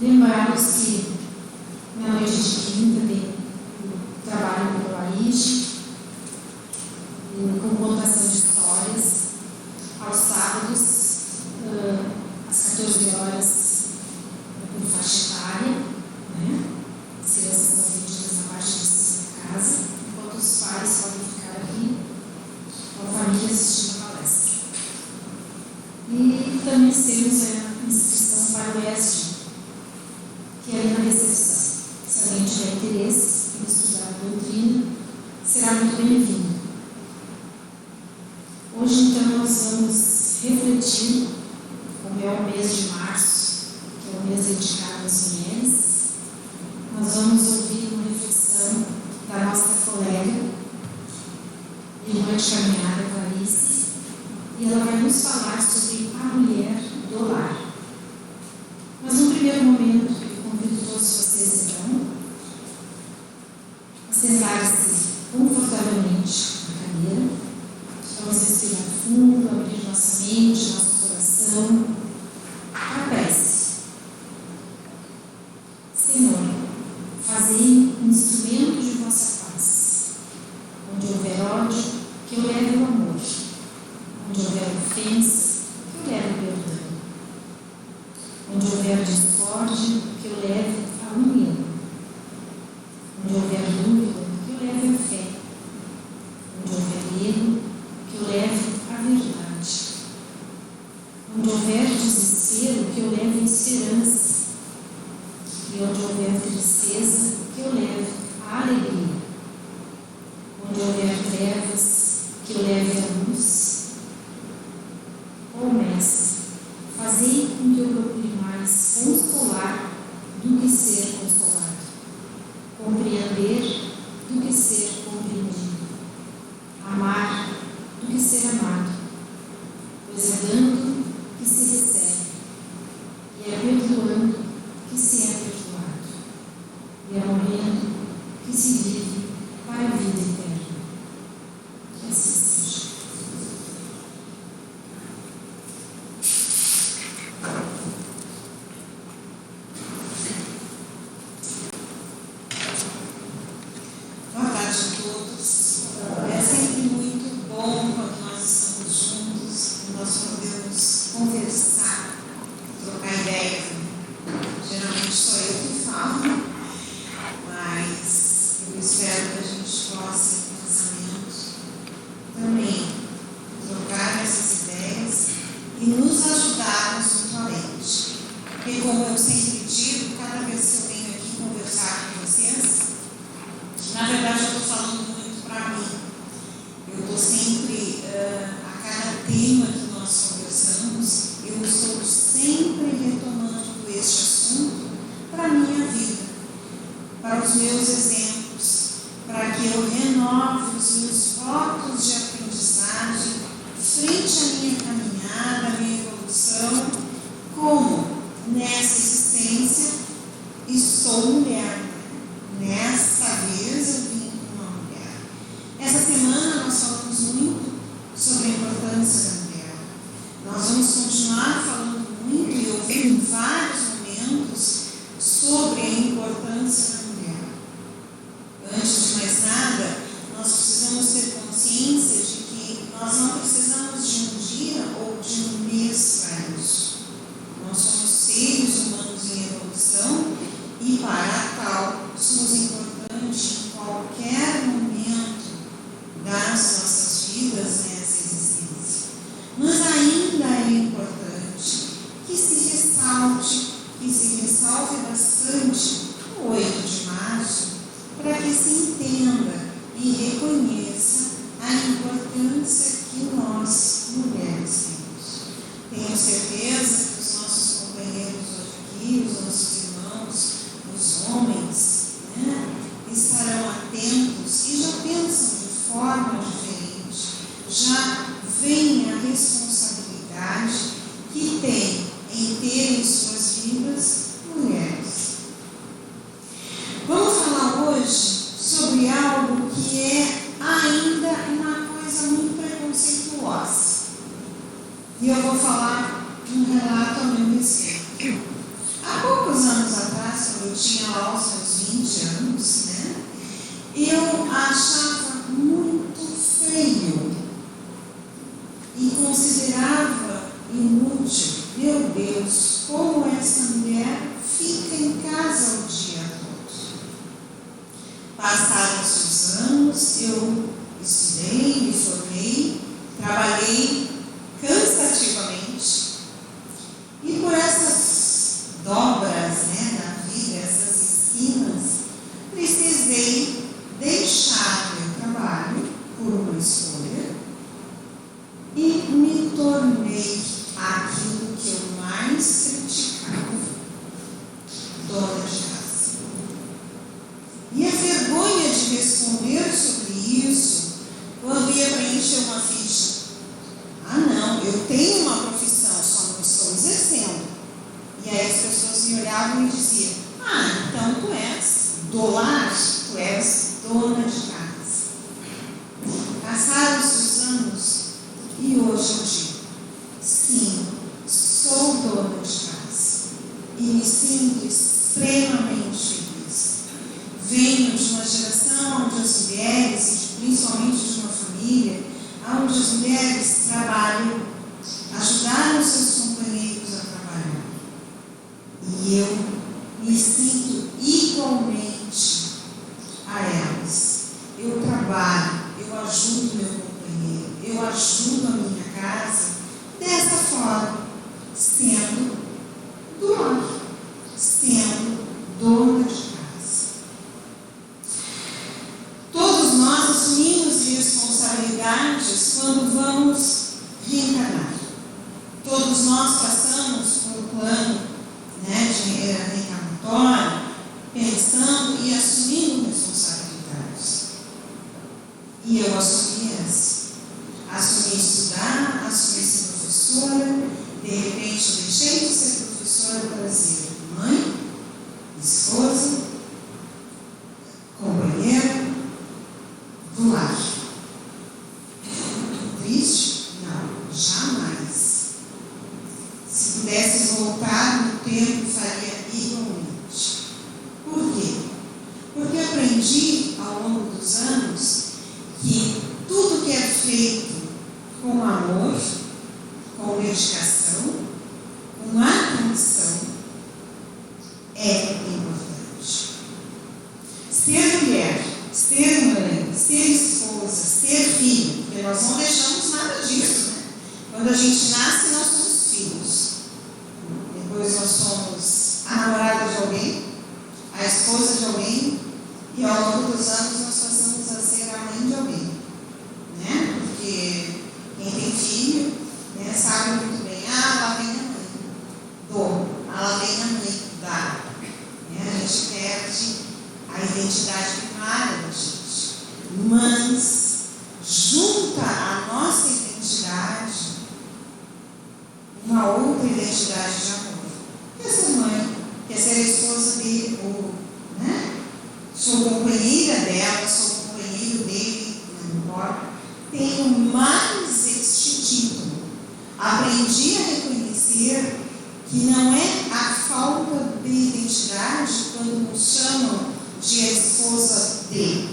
Lembrá-los que na noite de quinta tem o trabalho do Aide, com contação de histórias. Aos sábados, às 14 horas, por faixa etária, né? As crianças são atendidas na parte de cima da casa, enquanto os pais podem ficar aqui com a família assistindo a palestra. E também temos a inscrição para o ESG, que é ali na recepção. Se alguém tiver interesse em estudar a doutrina, será muito bem-vindo. Hoje, então, nós vamos refletir, como é o mês de março, que é o mês dedicado às mulheres. Nós vamos ouvir uma reflexão da nossa colega, irmã de caminhada, Clarice, e ela vai nos falar sobre a mulher do lar. Mas, num primeiro momento, eu convido todos vocês, então, a sentarem-se confortavelmente na cadeira. Vamos respirar fundo, abrir nossa mente, nosso coração. A prece. Senhor, fazei um instrumento de vossa paz. Onde houver ódio, que eu leve o amor. Onde houver ofensa, que eu leve o perdão. Onde houver discórdia, que eu leve a união. Onde houver dúvida, que eu leve a fé. Onde houver erro, que eu leve a verdade. Onde houver desespero, que eu leve a esperança. E onde houver tristeza, que eu leve a alegria. Onde houver trevas, que eu leve a luz. Ó Mestre, fazei com que eu procure mais consolar do que ser consolado, compreender do que ser compreendido, amar do que ser amado, pois é dando que se recebe, e é perdoando que se é perdoado, e é morrendo que se vive para a vida eterna. Que assim seja. Boa tarde a todos. É sempre muito bom quando nós estamos juntos e nós podemos conversar, trocar ideias. Geralmente sou eu que falo, mas eu espero que a gente possa, em casamento, também trocar essas ideias e nos ajudarmos mutuamente. Porque, como eu sempre digo, cada vez que eu venho aqui conversar com vocês, na verdade, eu estou falando muito para mim. Eu estou sempre, a cada tema que nós conversamos, eu estou sempre retomando este assunto para a minha vida, para os meus exemplos, para que eu renove os meus votos de aprendizagem frente à minha caminhada, à minha evolução, como nessa existência estou mulher. Nesta vez eu vim com uma mulher. Essa semana nós falamos muito sobre a importância da mulher. Nós vamos continuar falando muito e ouvir em vários momentos sobre a importância da mulher. Antes de mais nada, nós precisamos ter consciência de que nós não precisamos de um dia ou de um mês para isso. Nós somos seres humanos em evolução e para tal somos importantes em qualquer momento das nossas vidas nessa existência. Mas ainda é importante que se ressalve bastante o 8 de março, para que se entenda e reconheça a importância que nós, mulheres, temos. Tenho certeza que os nossos companheiros hoje aqui, os nossos irmãos, os homens, estarão atentos e já pensam de forma diferente, já veem a responsabilidade que tem em ter em suas vidas mulheres. Vamos falar hoje sobre algo que é ainda uma coisa muito preconceituosa. E eu vou falar um relato ao meu respeito. Há poucos anos eu tinha lá os meus 20 anos, né? Eu achava muito feio e considerava inútil. Meu Deus, como essa mulher fica em casa o dia todo. Passaram-se os anos, eu estudei, me formei, trabalhei cansativamente e por essas dobras, né, da vida, essas esquinas, precisei deixar meu trabalho por uma escolha e me tornei aquilo que eu mais criticava, dona de casa. E a vergonha de responder sobre isso quando ia preencher uma ficha. Ah, não, eu tenho uma profissão, só não estou exercendo. E aí as pessoas me olhavam e diziam: ah, então tu és do lar, tu és dona de casa. Passaram-se os anos e hoje eu digo: sim, sou dona de casa e me sinto extremamente feliz. Venho de uma geração onde as mulheres, principalmente de uma família, onde as mulheres trabalham, ajudaram seus companheiros a trabalhar. E eu me sinto igualmente a elas. Eu trabalho, eu ajudo meu companheiro, eu ajudo a minha casa dessa forma, sendo do lar, sendo dona de casa. Todos nós assumimos responsabilidades quando vamos reencarnar. Todos nós passamos por um plano, né, de reencarnatório, pensando e assumindo responsabilidades. E eu assumi essa. Assumi estudar, assumi ser professora. De repente eu deixei de ser professora para ser mãe, esposa, companheira do lar. Triste? Não, jamais. Se pudesse voltar no tempo, faria igualmente. Por quê? Porque aprendi ao longo dos anos que tudo que é feito com amor, com dedicação, com atenção, é importante. Ser mulher, ser mãe, ser esposa, ser filho, porque nós não deixamos nada disso, né? Quando a gente nasce, nós somos filhos. Depois nós somos a namorada de alguém, a esposa de alguém, e ao longo dos anos nós passamos a ser a mãe de alguém, né? Porque quem tem filho, né, sabe muito bem: ah, lá vem a mãe, lá vem a mãe, dá. A gente perde a identidade primária da gente, mas junta a nossa identidade uma outra identidade de amor. Quer ser mãe, quer ser a esposa dele, ou, né? Sou companheira dela, sou companheiro dele, não importa. Tenho mais este título. Aprendi a reconhecer que não é a falta de identidade quando nos chamam de esposa de,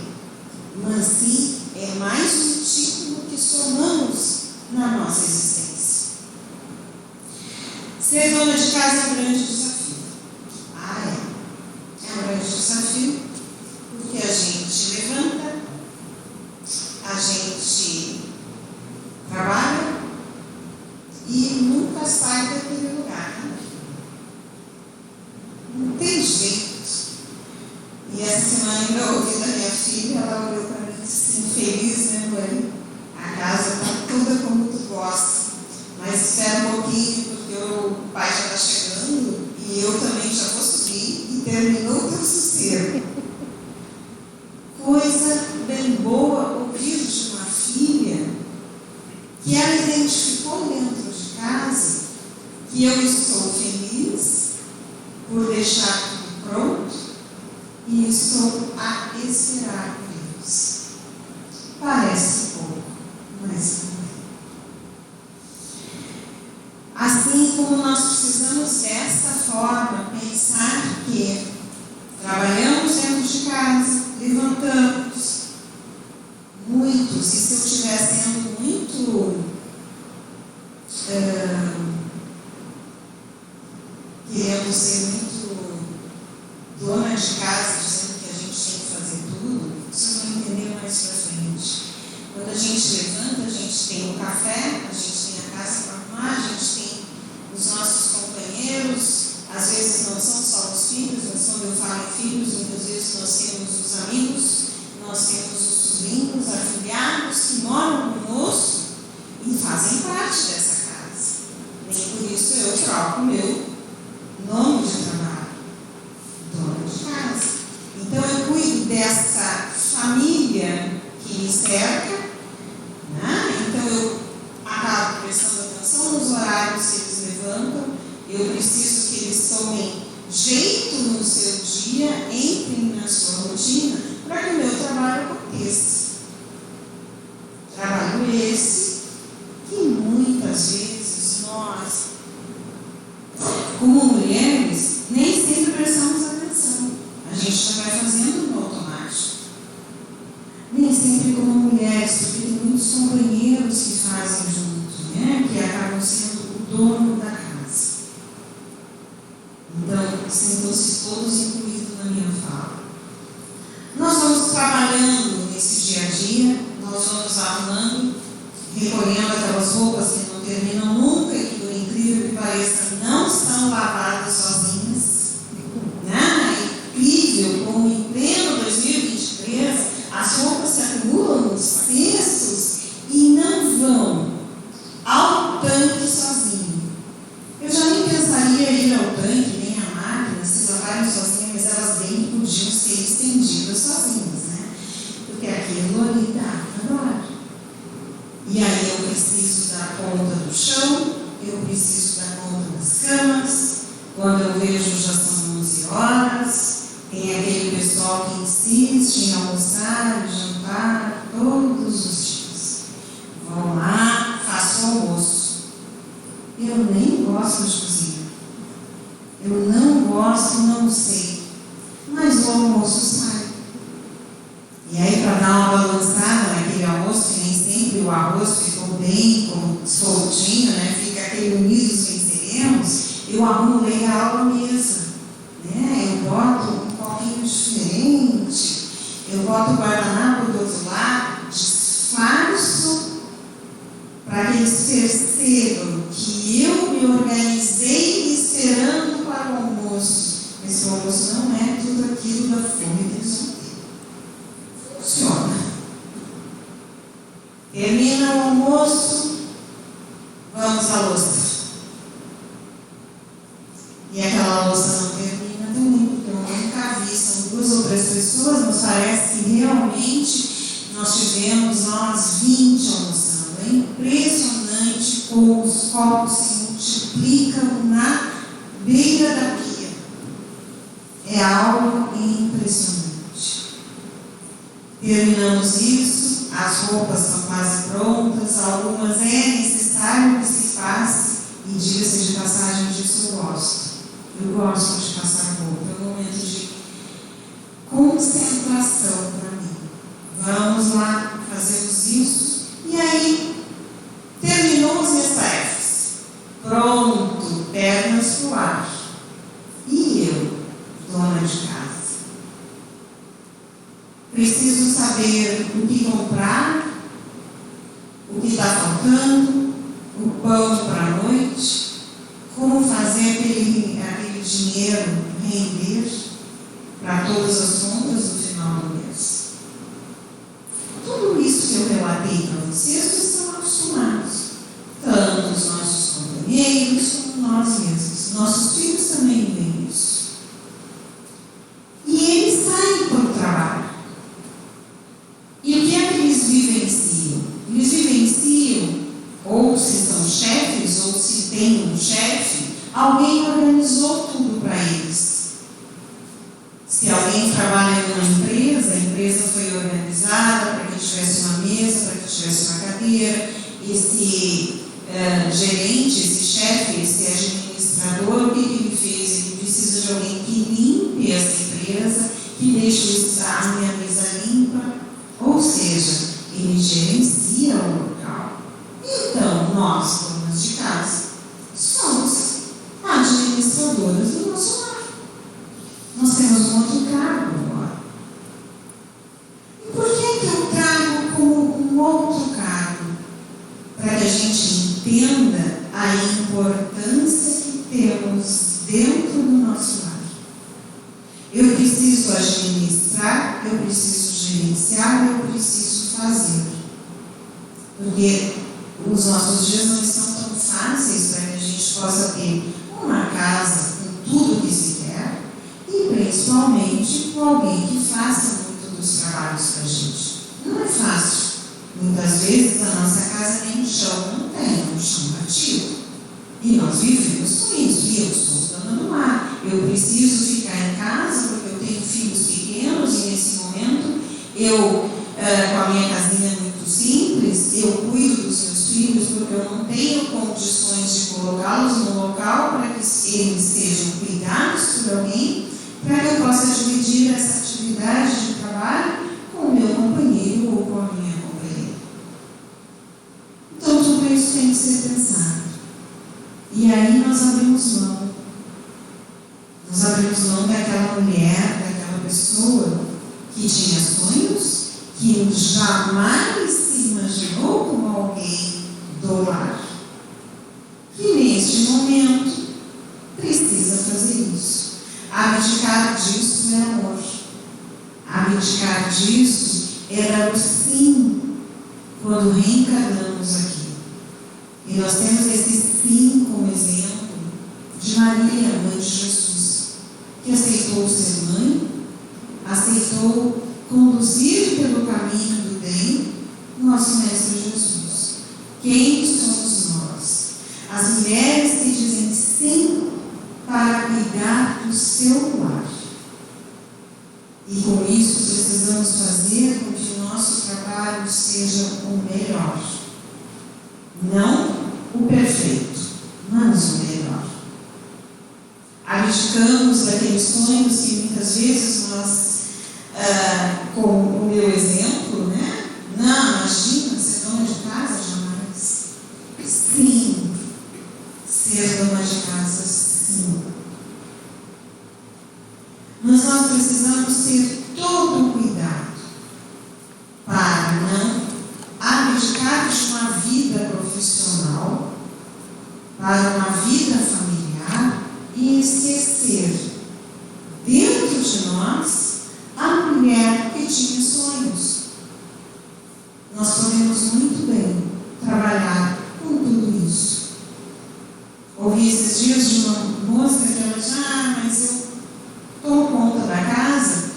mas sim é mais um título que somamos na nossa existência. Ser dona de casa é um grande desafio. É um grande desafio, porque a gente levanta, a gente trabalha e nunca sai daquele lugar. Não tem jeito. E essa semana eu ouvi da minha filha, ela olhou para mim e disse assim: feliz, né, mãe? A casa está toda como tu gosta, mas espera um pouquinho, porque o pai já está chegando e eu também já vou subir e terminou o teu sossego. Coisa bem boa ouvir de uma filha que ela identificou dentro de casa que eu estou feliz por deixar tudo pronto e estou a esperar por Deus. Parece pouco, mas não é. Assim como nós precisamos dessa forma pensar que Trabalhamos dentro de casa, levantamos. Muitos, e se eu estiver sendo muito querendo ser muito dona de casa, dizendo que a gente tem que fazer tudo, vocês vão entender mais pra frente. Quando a gente levanta, a gente tem o café, a gente tem a casa para arrumar, a gente tem os nossos companheiros, às vezes não são só os filhos, mas quando eu falo em filhos, muitas vezes nós temos os amigos, nós temos os sobrinhos, afilhados que moram conosco e fazem parte dessa casa. Nem por isso eu troco o meu nome de trabalho, dona de casa. Então eu cuido dessa família que me cerca, né? Então eu acabo prestando atenção nos horários que eles levantam, eu preciso que eles tomem jeito no seu dia, entrem na sua rotina, para que o meu trabalho aconteça. Trabalho esse que muitas vezes nós, como mulheres, nem sempre prestamos atenção. A gente já vai fazendo no automático. Nem sempre como mulheres, porque tem muitos companheiros que fazem junto, né? Que acabam sendo o dono da casa. Então, sintam-se todos incluídos na minha fala. Nós vamos trabalhando nesse dia a dia, nós vamos arrumando, recolhendo aquelas roupas que não terminam nunca e que, por incrível que pareça, não são lavadas sozinhas. Né? É incrível como em pleno 2023 as roupas se acumulam nos cestos e não vão ao tanque sozinho. Eu já nem pensaria em ir ao tanque, nem à máquina, se lavarem sozinhas, mas elas bem podiam ser estendidas sozinhas, né? Porque aquilo ali dá trabalho. E aí eu preciso dar conta do chão, eu preciso dar conta das camas. Quando eu vejo já são 11 horas, tem aquele pessoal que insiste em almoçar e jantar todos os dias. Vão lá, faço o almoço. Eu nem gosto de cozinhar. Eu não gosto, não sei. Mas o almoço sai. E aí, para dar uma balançada naquele almoço, que nem sempre o arroz ficou bem soltinho, né? Fica aquele unidos venceremos, eu arrumo legal a mesa. Né? Eu boto um pouquinho diferente, eu boto o guardanapo do outro lado, disfarço, para que eles percebam que eu me organizei esperando para o almoço. Mas o almoço não é tudo aquilo da fome que eles vão ter. Funciona. Termina o almoço, vamos à louça. E aquela louça não termina também, porque eu nunca vi, são 2 ou 3 pessoas, mas parece que realmente nós tivemos 20 almoçando. É impressionante como os copos se multiplicam na beira da pia. É algo impressionante. Terminamos isso, as roupas estão quase prontas, algumas é necessário que se faça, e diga-se de passagem disso eu gosto. Eu gosto de passar roupa, é um momento de concentração para mim. Vamos lá, fazemos isso, e aí terminou as minhas tarefas. Pronto, pernas pro ar. E eu, dona de casa? Preciso saber o que comprar, o que está faltando, o pão para a noite, como fazer aquele dinheiro render para todas as compras no final do mês. Tudo isso que eu relatei para vocês, vocês estão acostumados. Tanto os nossos companheiros como nós mesmos. Nossos filhos também veem isso. E eles saem para o trabalho. E o que é que eles vivenciam? Eles vivenciam, ou se são chefes, ou se tem um chefe, alguém organizou tudo para eles. Se alguém trabalha numa empresa, a empresa foi organizada para que tivesse uma mesa, para que tivesse uma cadeira. Esse gerente, esse chefe, esse administrador, o que ele fez? Ele precisa de alguém que limpe essa empresa limpeza, que deixo a minha mesa limpa, ou seja, ele gerencia o local. Então, nós, donas de casa, somos administradoras do nosso lar. Nós temos um outro cargo agora. E por que eu trago como um outro cargo? Para que a gente entenda a importância que temos dentro do nosso lar. Eu preciso administrar, eu preciso gerenciar, eu preciso fazer. Porque os nossos dias não estão tão fáceis para que a gente possa ter uma casa com tudo que se quer e principalmente com alguém que faça muito dos trabalhos para a gente. Não é fácil. Muitas vezes a nossa casa nem chão não tem, um chão batido. E nós vivemos com isso. E eu sou dona do lar. Eu preciso ficar em casa porque eu tenho filhos pequenos e nesse momento eu, com a minha casinha muito simples, eu cuido dos meus filhos porque eu não tenho condições de colocá-los no local para que eles sejam cuidados por alguém, para que eu possa dividir essa atividade de trabalho com o meu companheiro ou com a minha companheira. Então tudo isso tem que ser pensado. E aí nós abrimos mão. Nós abrimos mão daquela mulher, daquela pessoa que tinha sonhos, que jamais se imaginou como alguém do lar. Que neste momento precisa fazer isso. Abdicar disso é amor. Abdicar disso era o sim quando reencarnamos aqui. E nós temos esse sim como exemplo de Maria, mãe de Jesus, que aceitou ser mãe, aceitou conduzir pelo caminho do bem nosso Mestre Jesus. Quem somos nós? As mulheres que dizem sim para cuidar do seu lar. E com isso precisamos fazer com que o nosso trabalho seja o melhor. Não o perfeito, mas o melhor. Abdicamos daqueles sonhos que muitas vezes nós, com o meu exemplo, né? Não, imagina, ser dona de casa, jamais. Sim, ser dona de casa, sim. Mas nós precisamos ter todo o cuidado para não abdicar de uma vida profissional para uma vida familiar e esquecer dentro de nós a mulher que tinha sonhos. Nós podemos muito bem trabalhar com tudo isso. Ouvi esses dias de uma moça que ela disse: mas eu tomo conta da casa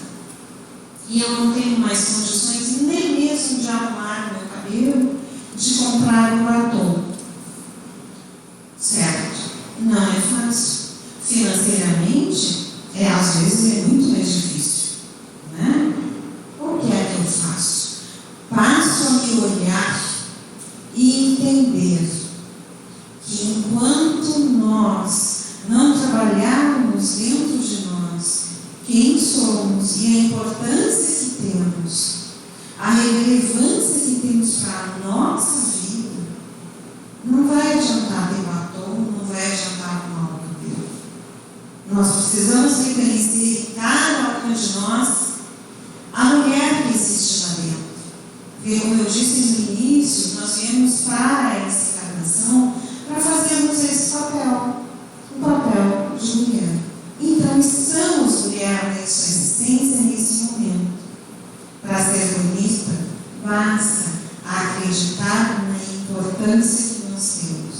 e eu não tenho mais condições nem mesmo de arrumar meu cabelo, de comprar um batom. Certo? Não é fácil. Financeiramente, às vezes é muito mais difícil. Né? O que é que eu faço? Passo a me olhar e entender que enquanto nós não trabalharmos dentro de nós quem somos e a importância que temos, a relevância que temos para a nossa vida, não vai adiantar ter batom, não vai adiantar arrumar o cabelo. Nós precisamos reconhecer em cada uma de nós a mulher que existe lá dentro. Porque, como eu disse no início, nós viemos para essa encarnação para fazermos esse papel, o papel de mulher. Então, estamos mulher em sua existência nesse momento. Para ser bonita, basta acreditar na importância que nós temos.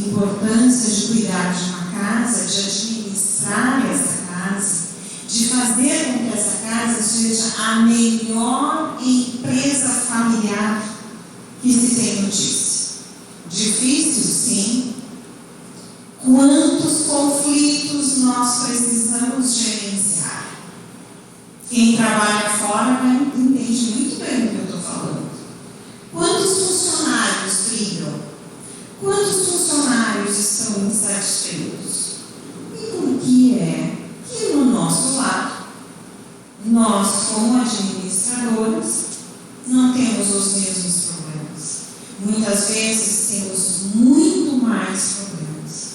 Importância de cuidar de uma casa, de administrar essa casa, de fazer com que essa casa seja a melhor empresa familiar que se tem notícia. Difícil, sim. Quantos conflitos nós precisamos gerenciar? Quem trabalha fora entende muito bem o que eu estou falando. Quantos funcionários brigam? Quantos funcionários estão insatisfeitos? E por que é que no nosso lar nós, como administradoras, não temos os mesmos problemas. Muitas vezes temos muito mais problemas.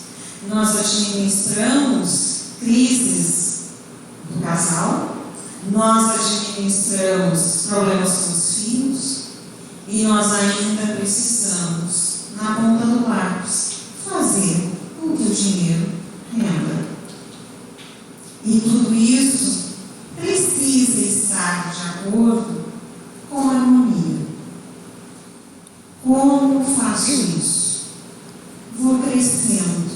Nós administramos crises do casal, nós administramos problemas com os filhos e nós ainda precisamos, na ponta do lápis, fazer com que o dinheiro renda. E tudo isso precisa estar de acordo com a harmonia. Como faço isso? Vou crescendo,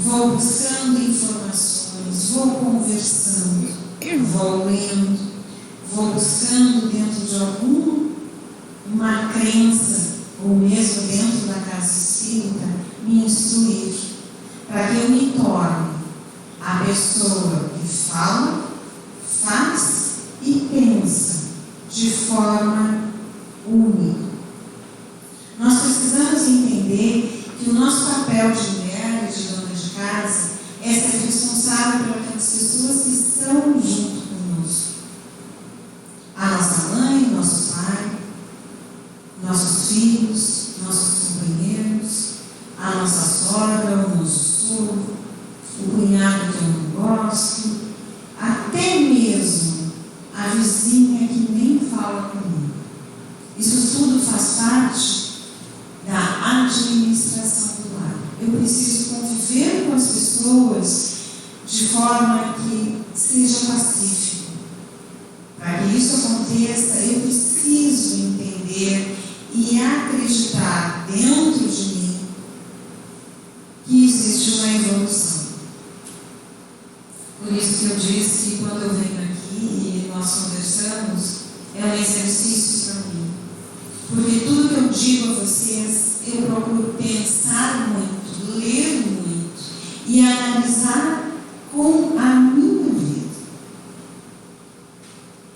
vou buscando informações, vou conversando, vou lendo, vou buscando dentro de alguma crença, ou mesmo dentro da casa espírita, me instruir, para que eu me torne a pessoa que fala, faz e pensa de forma única. Nós precisamos entender que o nosso papel de mulher e de dona de casa é ser responsável por aquelas pessoas que estão junto conosco. A nossa mãe, nosso pai, nossos filhos, nossos companheiros, a nossa sogra, o nosso sogro, o cunhado que eu não gosto, até mesmo a vizinha que nem fala comigo. Isso tudo faz parte da administração do lar. Eu preciso conviver com as pessoas de forma que seja pacífica. Para que isso aconteça, eu preciso entender e acreditar dentro de mim que existe uma evolução. Por isso que eu disse que quando eu venho aqui e nós conversamos, é um exercício para mim. Porque tudo que eu digo a vocês, eu procuro pensar muito, ler muito e analisar com a minha vida.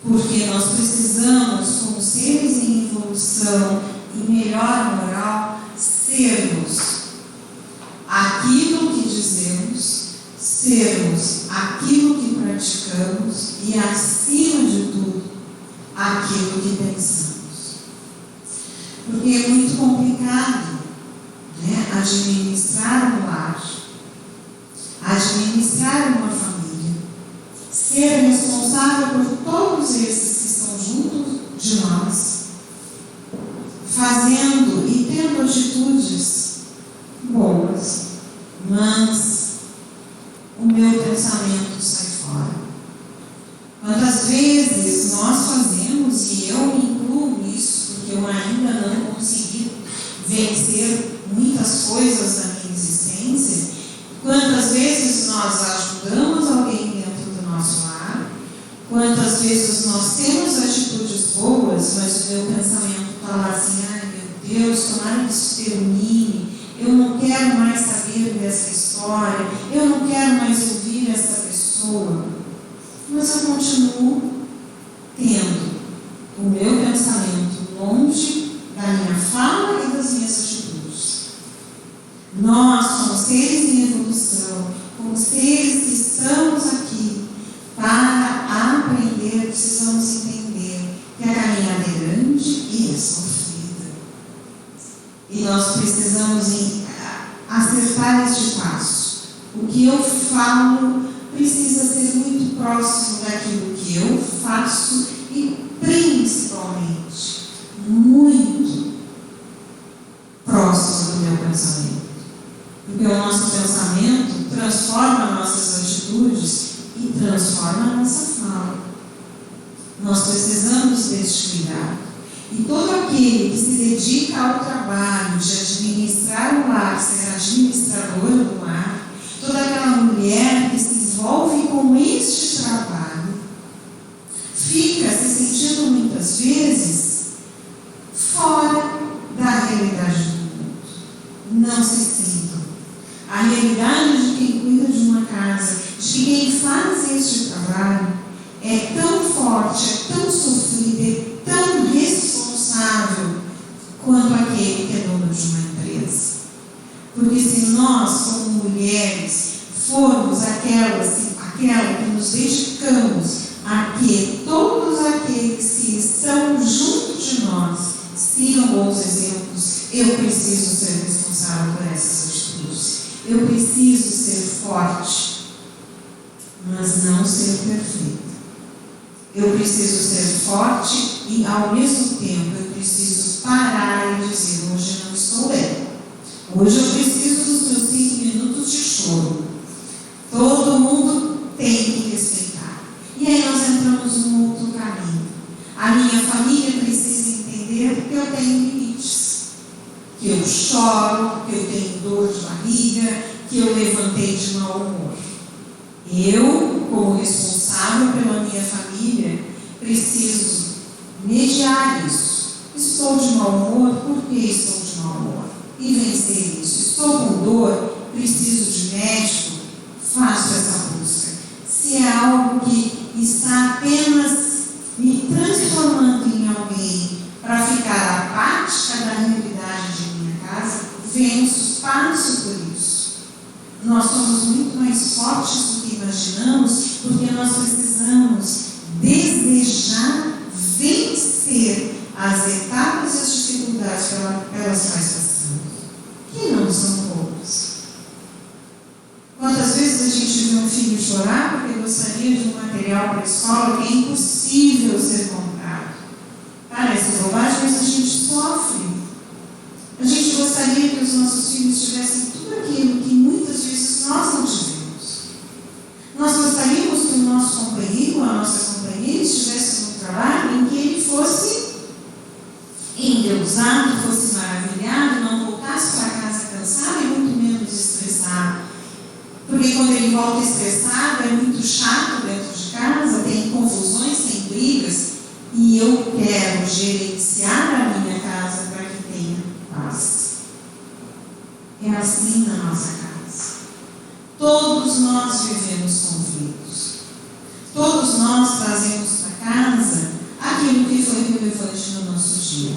Porque nós precisamos, como seres em evolução e melhor moral, sermos aquilo que dizemos, sermos aquilo que praticamos e, acima de tudo, aquilo que pensamos. Porque é muito complicado, né, administrar um lar, administrar uma família, ser responsável por todos esses que estão junto de nós, fazendo e tendo atitudes boas, mas o meu pensamento sai fora. Quantas vezes nós fazemos, e eu me incluo nisso, porque eu ainda não consegui vencer muitas coisas da minha existência, quantas vezes nós ajudamos alguém dentro do nosso lar, quantas vezes nós temos atitudes boas, mas o meu pensamento está lá assim, ai meu Deus, tomara que isso termine, eu não quero mais saber dessa história, eu não quero mais ouvir essa pessoa, mas eu continuo tendo o meu pensamento longe da minha fala e das minhas atitudes. Nós, como seres em evolução, como seres que estamos aqui para aprender, precisamos entender que a caminhada é grande e é sofrida. E nós precisamos acertar este passo. O que eu falo precisa ser muito próximo daquilo que eu faço e, principalmente, muito próximo do meu pensamento. Porque o nosso pensamento transforma nossas atitudes e transforma a nossa fala. Nós precisamos deste cuidado. E todo aquele que se dedica ao trabalho de administrar o lar, ser administradora do lar, toda aquela mulher que se envolve com este trabalho, fica se sentindo muitas vezes fora da realidade do mundo. Não se sintam. A realidade de quem cuida de uma casa, de quem faz este trabalho, é tão forte, é tão sofrida, é tão responsável quanto aquele que é dono de uma empresa. Porque se nós, como mulheres, formos aquela que nos dedicamos a que todos aqueles que estão junto de nós sigam bons exemplos, eu preciso ser responsável por essas atitudes. Eu preciso ser forte, mas não ser perfeita. Eu preciso ser forte e, ao mesmo tempo, eu preciso parar e dizer: hoje não estou bem. Hoje eu preciso dos meus 5 minutos de choro. Todo mundo tem que respeitar. E aí nós entramos num outro caminho. A minha família precisa entender que eu tenho limites. Que eu choro, que eu tenho dor de barriga, que eu levantei de mau humor. Eu, como responsável pela minha família, preciso mediar isso. Estou de mau humor, por que estou de mau humor? E vencer isso. Estou com dor, preciso de médico, faço essa busca. Se é algo que está apenas me transformando em alguém para ficar apática da realidade de minha casa, venço, passo por isso. Nós somos muito mais fortes do que imaginamos, porque nós precisamos desejar vencer as etapas e as dificuldades pelas quais passamos. Que não são poucas. Quantas vezes a gente vê um filho chorar porque gostaria de um material para a escola que é impossível ser comprado? Parece bobagem, mas a gente sofre. A gente gostaria que os nossos filhos tivessem tudo aquilo que muitas vezes nós não tivemos. Nós gostaríamos que o nosso companheiro, a nossa companheira, estivesse no trabalho em que ele fosse endeusado, fosse maravilhado, não voltasse para casa cansado e muito menos estressado. Porque quando ele volta estressado, é muito chato dentro de casa, tem confusões, tem brigas, e eu quero gerenciar a minha casa para que tenha paz. É assim na nossa casa. Todos nós vivemos conflitos. Todos nós trazemos para casa aquilo que foi relevante no nosso dia.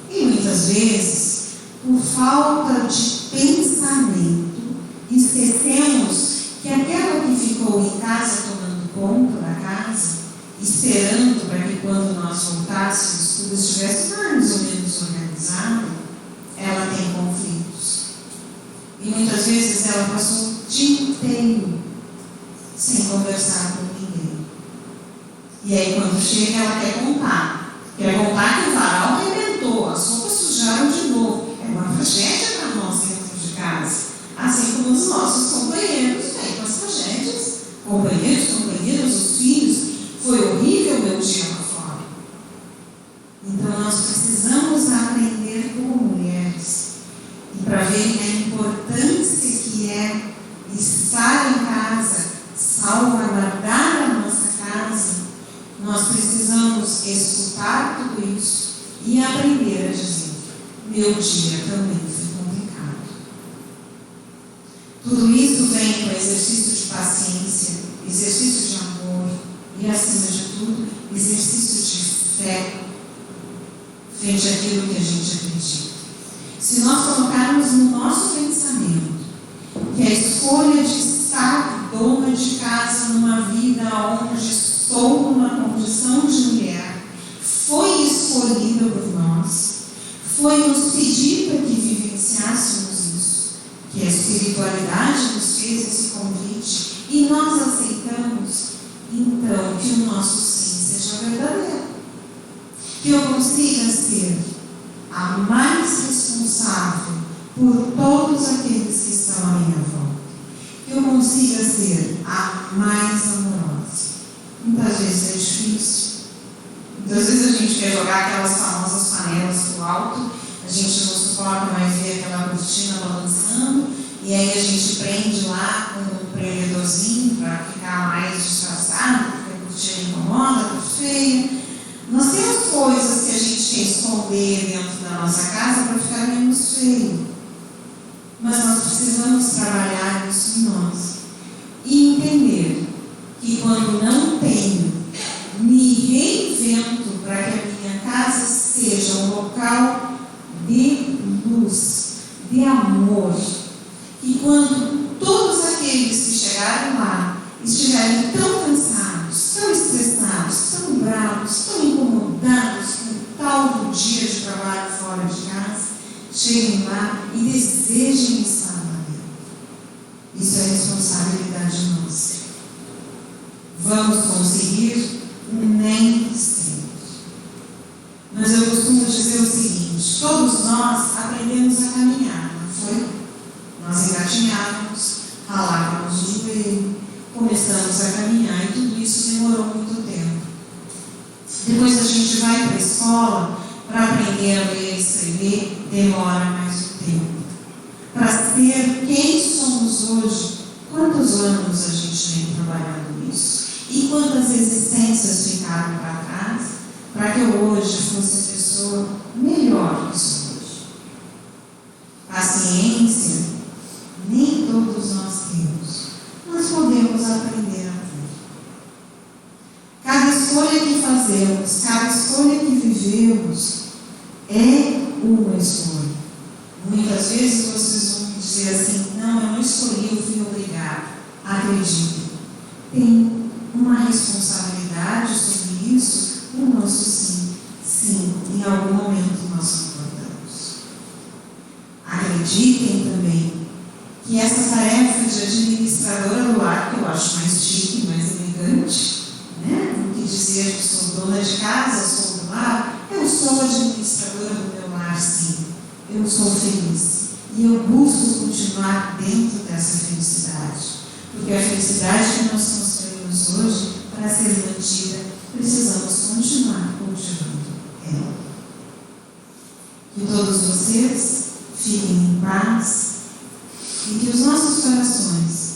E muitas vezes, por falta de pensamento, esquecemos que aquela que ficou em casa tomando conta da casa, esperando para que quando nós voltássemos tudo estivesse mais ou menos organizado, ela tem conflitos. E muitas vezes ela passou o dia inteiro sem conversar com ninguém. E aí quando chega ela quer contar. Quer contar que o varal arrebentou, as roupas sujaram de novo. É uma tragédia para nós dentro de casa. Assim como os nossos companheiros, com as tragédias, companheiras, os filhos, foi horrível meu dia lá fora. Então nós precisamos aprender como mulheres, e para verem a importância que é estar em casa, salvaguardar a nossa casa, nós precisamos escutar tudo isso e aprender a dizer: meu dia também foi complicado. Tudo isso vem com exercício de paciência, exercício de amor e, acima de tudo, exercício de fé frente àquilo que a gente acredita. Se nós colocarmos no nosso pensamento que a escolha de estar dona de casa numa vida onde estou numa condição de mulher foi escolhida por nós, foi nos pedida que vivenciássemos isso, que a espiritualidade nos fez esse convite e nós aceitamos, então que o nosso sim seja verdadeiro, que eu consiga ser a mais responsável por todos aqueles que estão à minha volta, que eu consiga ser a mais amorosa. Muitas vezes é difícil. Muitas vezes a gente quer jogar aquelas famosas panelas para o alto, a gente não suporta mais ver aquela cortina balançando, e aí a gente prende lá com um prendedorzinho para ficar mais disfarçado, porque a cortina incomoda, tá feia. Nós temos coisas que a gente quer esconder dentro da nossa casa para ficar menos feio. Mas nós precisamos trabalhar isso em nós e entender que quando não tenho, me reinvento para que a minha casa seja um local de luz, de amor. E quando todos aqueles que chegaram lá estiverem tão cansados, tão estressados, vamos conseguir nem sempre. Mas eu costumo dizer o seguinte: todos nós aprendemos a caminhar, não foi? Nós engatinhávamos, ralávamos o joelho, começamos a caminhar e tudo isso demorou muito tempo. Depois a gente vai para a escola para aprender a ler e escrever, demora mais um tempo. Para ser quem somos hoje, quantos anos a gente vem trabalhando nisso? E quantas existências ficaram para trás para que eu hoje fosse a pessoa melhor que sou hoje? Paciência, nem todos nós temos. Nós podemos aprender a ter. Cada escolha que fazemos, cada escolha que vivemos é uma escolha. Muitas vezes vocês vão dizer assim: não, eu não escolhi, eu fui obrigado. Acredite, tem uma responsabilidade sobre isso o nosso sim. Sim, em algum momento nós concordamos. Acreditem também que essa tarefa de administradora do lar, que eu acho mais chique, mais elegante, né? Do que dizer que sou dona de casa, sou do lar, eu sou administradora do meu lar, sim. Eu sou feliz. E eu busco continuar dentro dessa felicidade. Porque a felicidade que nós construímos hoje, para ser mantida, precisamos continuar cultivando ela. Que todos vocês fiquem em paz e que os nossos corações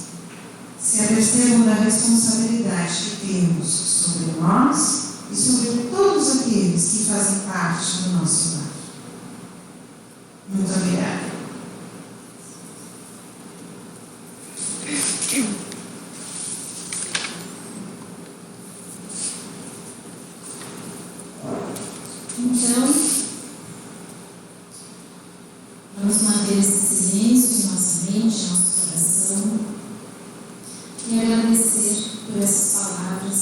se apercebam da responsabilidade que temos sobre nós e sobre todos aqueles que fazem parte do nosso lar. Muito obrigada. Então, vamos manter esse silêncio em nossa mente, em nosso coração, e agradecer por essas palavras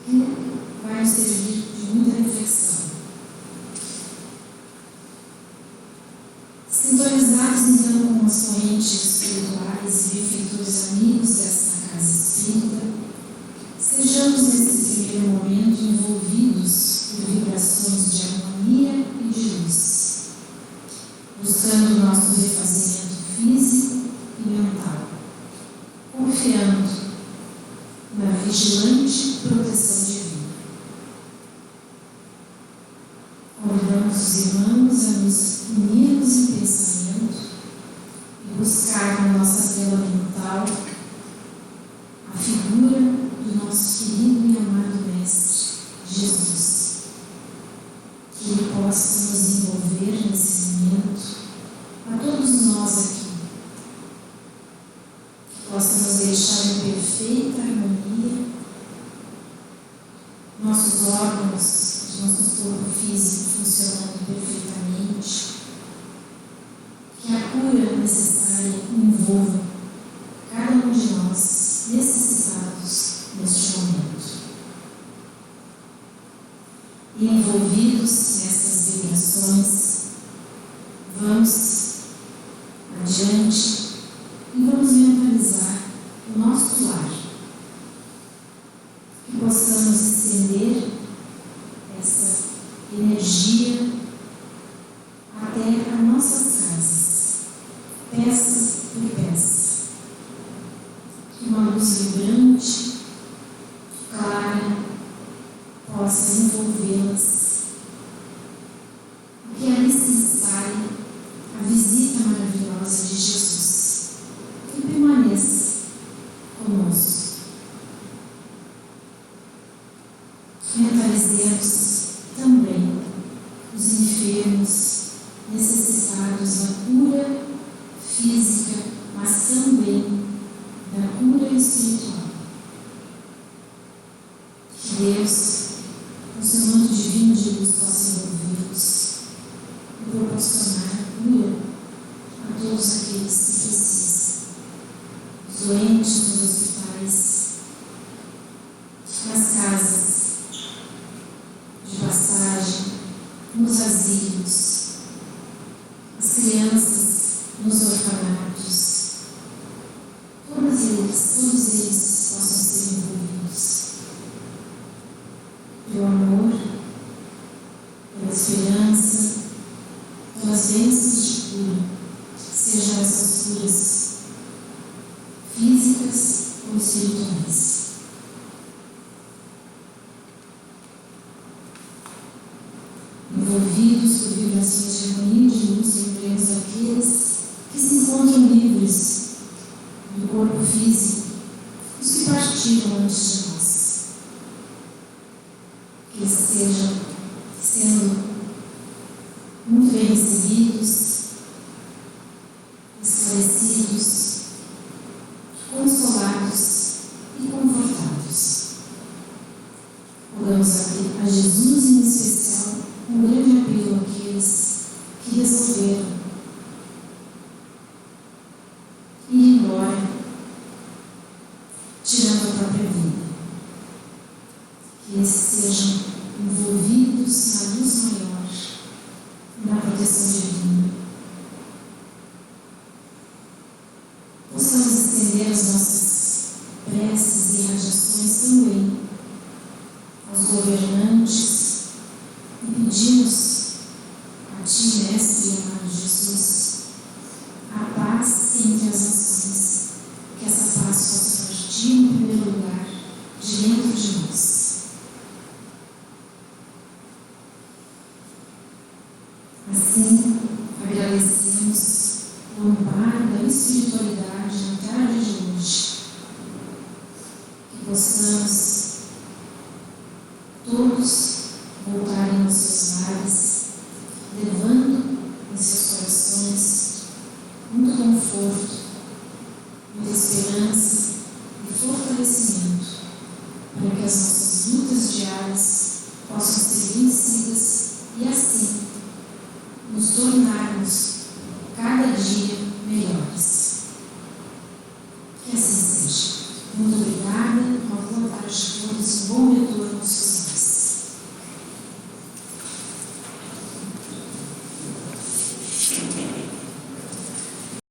que vai nos servir de muita reflexão. Sintonizados então com as correntes espirituais e benfeitores amigos desta casa espírita, sejamos nesse primeiro momento envolvidos por vibrações de harmonia e de luz, buscando o nosso refazimento físico e mental, confiando na vigilante proteção divina. Convidamos os irmãos a nos unirmos em pensamento e buscar na nossa tela mental a figura do nosso querido e amado Mestre, Jesus. Que Ele possa nos envolver nesse momento, a todos nós aqui, que possa nos deixar em perfeita harmonia, nossos órgãos, nosso corpo físico funcionando perfeitamente, que a cura necessária envolva cada um de nós necessitados neste momento. E envolvidos nessas vibrações, vamos adiante e vamos mentalizar o nosso lar, que possamos estender essa energia até as nossas casas, peça por peça. Que uma luz vibrante, clara, possa envolvê-las. E que ali se espalhe a visita maravilhosa de Jesus. Que permaneça conosco. Mentalizemos também os enfermos necessitados da cura física, mas também da cura espiritual. Que Deus, com seu manto divino de luz, possa envolvê-los e proporcionar cura a todos aqueles que precisam. Os doentes nos hospitais, nas casas de passagem, nos asilos, as crianças nos orfanatos, todos eles espiritualize. Envolvidos por vibrações de harmonia e de luz, lembremos aqueles que se encontram livres do corpo físico, os que partiram antes de nós. Que eles estejam sendo muito bem recebidos, esclarecidos, consolados e confortados. Rogamos a Jesus, em especial, um grande apelo àqueles que resolveram ir embora, tirando a própria vida. Que eles sejam envolvidos na luz maior, na proteção divina. Possamos estender as nossas preces e radiações também aos governantes e pedimos a Ti, Mestre e amado Jesus, a paz entre as nações, que essa paz possa partir em primeiro lugar de dentro de nós. Assim, agradecemos o amparo da espiritualidade na tarde de hoje, que possamos todos voltarem aos seus lares, levando em seus corações muito conforto, muita esperança e fortalecimento para que as nossas